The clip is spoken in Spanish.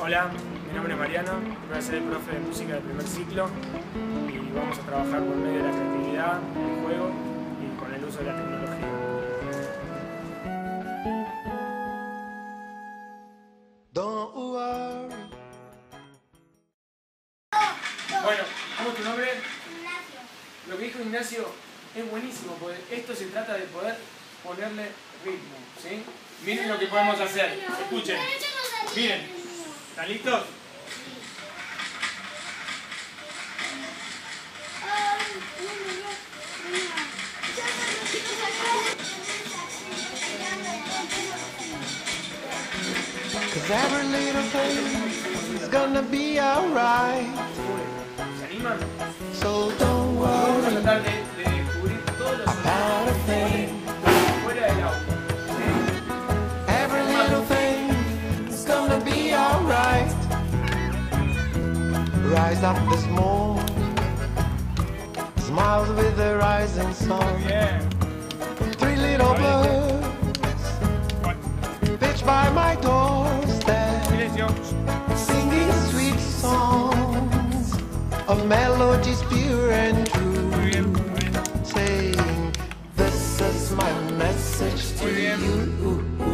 Hola, mi nombre es Mariano, voy a ser el profe de música del primer ciclo y vamos a trabajar por medio de la creatividad, el juego y con el uso de la tecnología. Don't worry. Bueno, ¿cómo es tu nombre? Ignacio. Lo que dijo Ignacio es buenísimo, porque esto se trata de poder ponerle ritmo, ¿sí? Miren lo que podemos hacer, escuchen, miren, ¿están listos? Cause every little thing is gonna be alright. ¿Se animan? So don't Vamos a worry tratar de descubrir todos los about a sonidos thing. fuera del auto. Every little thing is gonna be alright. Rise up this morning, smiles with the rising sun. Bien. Three little birds pitch by my doorstep, Silencio. singing sweet songs of melodies pure and true, Muy bien, muy bien. saying, this is my message to Muy bien. you.